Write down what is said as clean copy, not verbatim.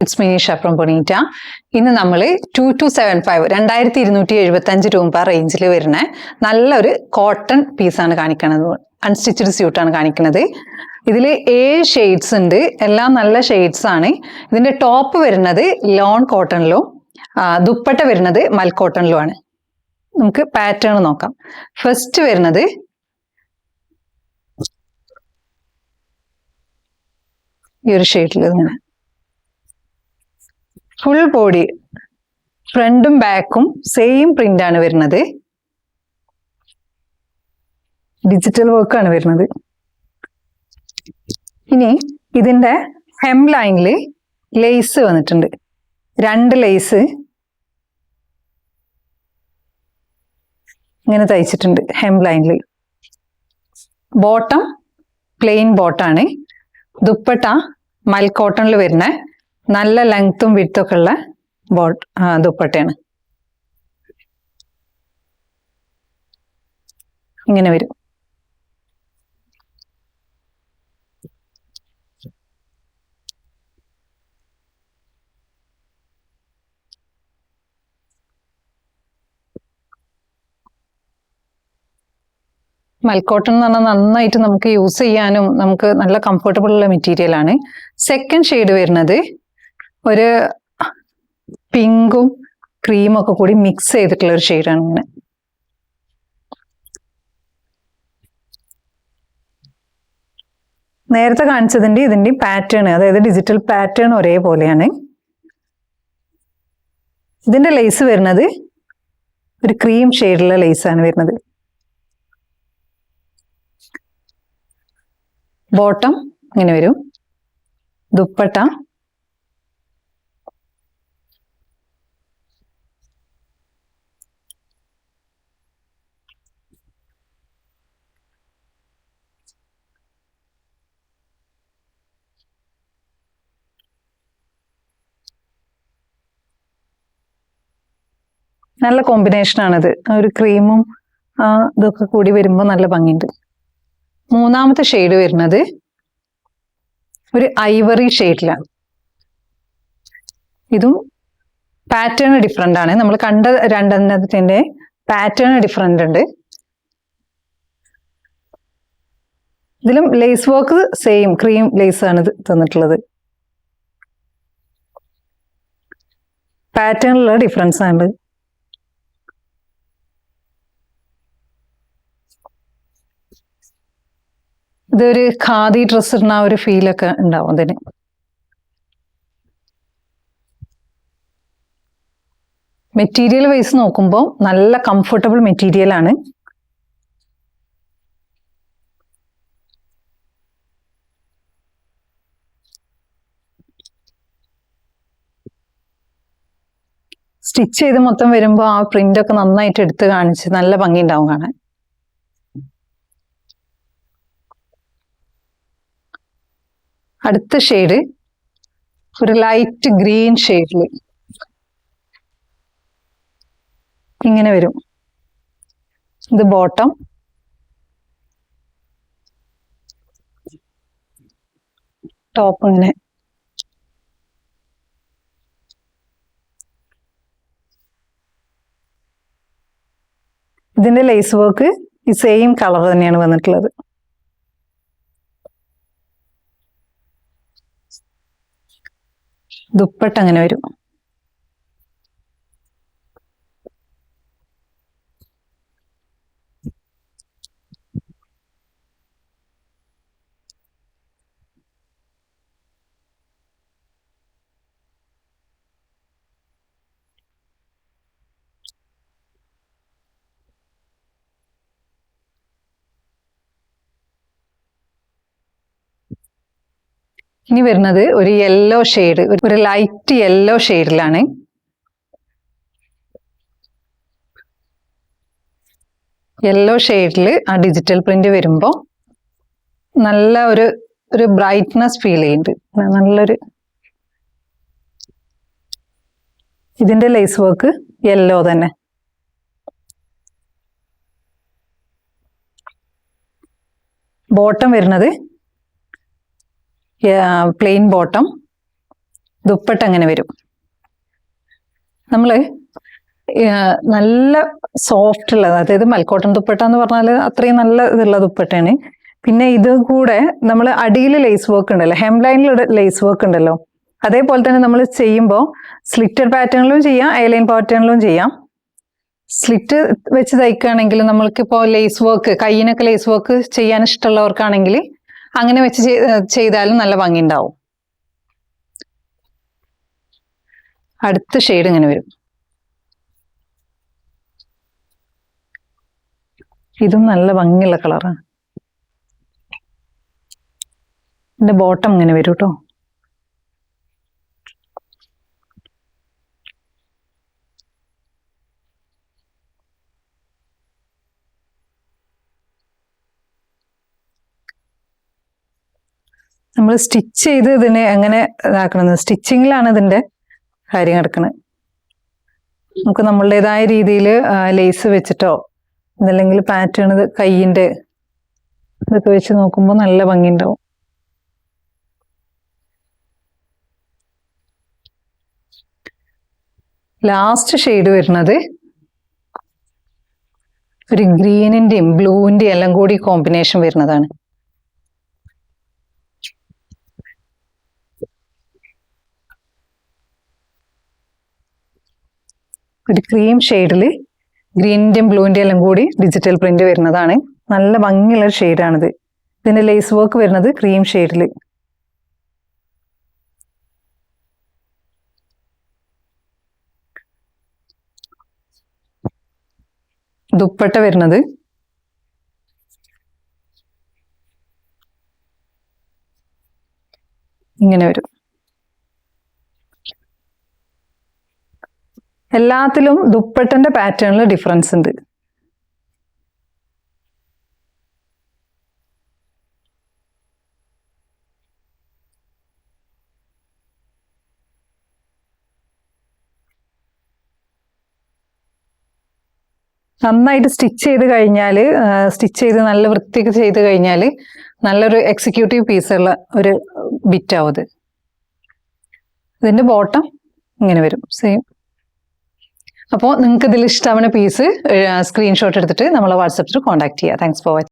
It's Minisha from Bonita. ഇന്ന് നമ്മൾ 2275 2275 രൂപ റേഞ്ചിൽ വരുന്ന നല്ലൊരു കോട്ടൺ പീസാണ് കാണിക്കുന്നത്. അൺസ്റ്റിച്ചഡ് സ്യൂട്ടാണ് കാണിക്കുന്നത്. ഇതിൽ 7 ഷെയ്ഡ്സ് ഉണ്ട്. എല്ലാം നല്ല ഷെയ്ഡ്സ് ആണ്. ഇതിന്റെ ടോപ്പ് വരുന്നത് ലോൺ കോട്ടണിലും ദുപ്പട്ട വരുന്നത് മൽ കോട്ടണിലുമാണ്. നമുക്ക് പാറ്റേൺ നോക്കാം. ഫസ്റ്റ് വരുന്നത് ഈ ഒരു ഷെയ്ഡിൽ ഇങ്ങനെ ഫുൾ ബോഡി ഫ്രണ്ടും ബാക്കും സെയിം പ്രിന്റ് ആണ് വരുന്നത്. ഡിജിറ്റൽ വർക്ക് ആണ് വരുന്നത്. ഇനി ഇതിന്റെ ഹെം ലൈനിൽ ലേസ് വന്നിട്ടുണ്ട്. 2 ലേസ് ഇങ്ങനെ തയ്ച്ചിട്ടുണ്ട് ഹെം ലൈനിൽ. ബോട്ടം പ്ലെയിൻ ബോട്ടാണ്. ദുപ്പട്ട മൽ കോട്ടണിൽ വരുന്ന നല്ല ലെങ്ത്തും വിഡ്ത്തും ഉള്ള ദുപ്പട്ടയാണ്. ഇങ്ങനെ വരും. മൽക്കോട്ടൺ എന്ന് പറഞ്ഞാൽ നന്നായിട്ട് നമുക്ക് യൂസ് ചെയ്യാനും നമുക്ക് നല്ല കംഫർട്ടബിൾ ഉള്ള മെറ്റീരിയൽ ആണ്. സെക്കൻഡ് ഷെയ്ഡ് വരുന്നത് ഒരു പിങ്കും ക്രീമും ഒക്കെ കൂടി മിക്സ് ചെയ്തിട്ടുള്ള ഒരു ഷെയ്ഡാണ്. ഇങ്ങനെ നേരത്തെ കാണിച്ചതിന്റെ ഇതിന്റെ പാറ്റേൺ, അതായത് ഡിജിറ്റൽ പാറ്റേൺ ഒരേപോലെയാണ്. ഇതിന്റെ ലേസ് വരുന്നത് ഒരു ക്രീം ഷെയ്ഡുള്ള ലേസാണ് വരുന്നത്. ബോട്ടം ഇങ്ങനെ വരും. ദുപ്പട്ട നല്ല കോമ്പിനേഷൻ ആണിത്. ഒരു ക്രീമും ഇതൊക്കെ കൂടി വരുമ്പോൾ നല്ല ഭംഗിയുണ്ട്. മൂന്നാമത്തെ ഷെയ്ഡ് വരുന്നത് ഒരു ഐവറി ഷെയ്ഡിലാണ്. ഇതും പാറ്റേൺ ഡിഫറെന്റ് ആണ്. നമ്മൾ കണ്ട രണ്ടെണ്ണത്തിന്റെ പാറ്റേൺ ഡിഫറെന്റ് ഉണ്ട്. ഇതിലും lace work same cream lace ആണ് തന്നിട്ടുള്ളത്. പാറ്റേണിലുള്ള ഡിഫറൻസ് ആണ്. ഇതൊരു ഖാദി ഡ്രസ് ഇടുന്ന ഒരു ഫീലൊക്കെ ഉണ്ടാവും അതിന്. മെറ്റീരിയൽ വൈസ് നോക്കുമ്പോൾ നല്ല കംഫർട്ടബിൾ മെറ്റീരിയൽ ആണ്. സ്റ്റിച്ച് ചെയ്ത് മൊത്തം വരുമ്പോൾ ആ പ്രിന്റ് ഒക്കെ നന്നായിട്ട് എടുത്ത് കാണിച്ച് നല്ല ഭംഗി ഉണ്ടാവും കാണാൻ. അടുത്ത ഷെയ്ഡ് ഒരു ലൈറ്റ് ഗ്രീൻ ഷെയ്ഡിൽ ഇങ്ങനെ വരും. ഇത് ബോട്ടം, ടോപ്പ് ഇങ്ങനെ. ഇതിന്റെ ലേസ് വർക്ക് ഈ സെയിം കളർ തന്നെയാണ് വന്നിട്ടുള്ളത്. ദുപ്പട്ട അങ്ങനെ വരും. ഇനി വരുന്നത് ഒരു യെല്ലോ ഷെയ്ഡ്, ഒരു ലൈറ്റ് യെല്ലോ ഷെയ്ഡിലാണ്. യെല്ലോ ഷെയ്ഡിൽ ആ ഡിജിറ്റൽ പ്രിന്റ് വരുമ്പോൾ നല്ല ഒരു ബ്രൈറ്റ്നെസ് ഫീൽ ചെയ്യുന്നുണ്ട്. നല്ലൊരു ഇതിന്റെ ലേസ് വർക്ക് യെല്ലോ തന്നെ. ബോട്ടം വരുന്നത് പ്ലെയിൻ ബോട്ടം, ദുപ്പട്ട അങ്ങനെ വരും. നമ്മള് നല്ല സോഫ്റ്റ് ഉള്ളത്, അതായത് മൽക്കോട്ടൺ ദുപ്പട്ട എന്ന് പറഞ്ഞാൽ അത്രയും നല്ല ഇതുള്ള ദുപ്പട്ടയാണ്. പിന്നെ ഇത് കൂടെ നമ്മൾ അടിയിൽ ലേസ് വർക്ക് ഉണ്ടല്ലോ, ഹെം ലൈനിലൂടെ ലേസ് വർക്ക് ഉണ്ടല്ലോ, അതേപോലെ തന്നെ നമ്മൾ ചെയ്യുമ്പോൾ സ്ലിറ്റഡ് പാറ്റേണിലും ചെയ്യാം, എയർലൈൻ പാറ്റേണിലും ചെയ്യാം. സ്ലിറ്റ് വെച്ച് തയ്ക്കുകയാണെങ്കിൽ നമ്മൾക്കിപ്പോൾ ലേസ് വർക്ക്, കയ്യിനൊക്കെ ലേസ് വർക്ക് ചെയ്യാൻ ഇഷ്ടമുള്ളവർക്കാണെങ്കിൽ അങ്ങനെ വെച്ച് ചെയ്താലും നല്ല ഭംഗി ഉണ്ടാവും. അടുത്ത ഷെയ്ഡ് ഇങ്ങനെ വരും. ഇതും നല്ല ഭംഗിയുള്ള കളറാണ്. ഇതിന്റെ ബോട്ടം ഇങ്ങനെ വരും കേട്ടോ. നമ്മൾ സ്റ്റിച്ച് ചെയ്ത് ഇതിനെ എങ്ങനെ ഇതാക്കണമെന്ന്, സ്റ്റിച്ചിങ്ങിലാണ് ഇതിന്റെ കാര്യം കിടക്കുന്നത്. നമുക്ക് നമ്മളുടേതായ രീതിയിൽ ലേസ് വെച്ചിട്ടോ അതല്ലെങ്കിൽ പാറ്റേൺ കയ്യിന്റെ ഇതൊക്കെ വെച്ച് നോക്കുമ്പോൾ നല്ല ഭംഗി ഉണ്ടാവും. ലാസ്റ്റ് ഷെയ്ഡ് വരുന്നത് ഒരു ഗ്രീനിന്റെയും ബ്ലൂവിന്റെയും എല്ലാം കൂടി കോമ്പിനേഷൻ വരുന്നതാണ്. ഒരു ക്രീം ഷെയ്ഡിൽ ഗ്രീനിന്റെയും ബ്ലൂവിന്റെയും എല്ലാം കൂടി ഡിജിറ്റൽ പ്രിന്റ് വരുന്നതാണ്. നല്ല ഭംഗിയുള്ള ഷെയ്ഡാണിത്. ഇതിന്റെ ലേസ് വർക്ക് വരുന്നത് ക്രീം ഷെയ്ഡിൽ. ദുപ്പട്ട വരുന്നത് ഇങ്ങനെ വരും. എല്ലാത്തിലും ദുപ്പട്ടന്റെ പാറ്റേണിൽ ഡിഫറൻസ് ഉണ്ട്. നന്നായിട്ട് സ്റ്റിച്ച് ചെയ്ത് കഴിഞ്ഞാൽ, സ്റ്റിച്ച് ചെയ്ത് നല്ല വൃത്തിക്ക് ചെയ്ത് കഴിഞ്ഞാൽ നല്ലൊരു എക്സിക്യൂട്ടീവ് പീസുള്ള ഒരു ബിറ്റാവും ഇത്. ഇതിന്റെ ബോട്ടം ഇങ്ങനെ വരും സെയിം. അപ്പോൾ നിങ്ങൾക്ക് ഇതിൽ ഇഷ്ടമാവുന്ന പീസ് സ്ക്രീൻഷോട്ട് എടുത്തിട്ട് നമ്മളെ വാട്സപ്പിൽ കോൺടാക്ട് ചെയ്യുക. Thanks for watching.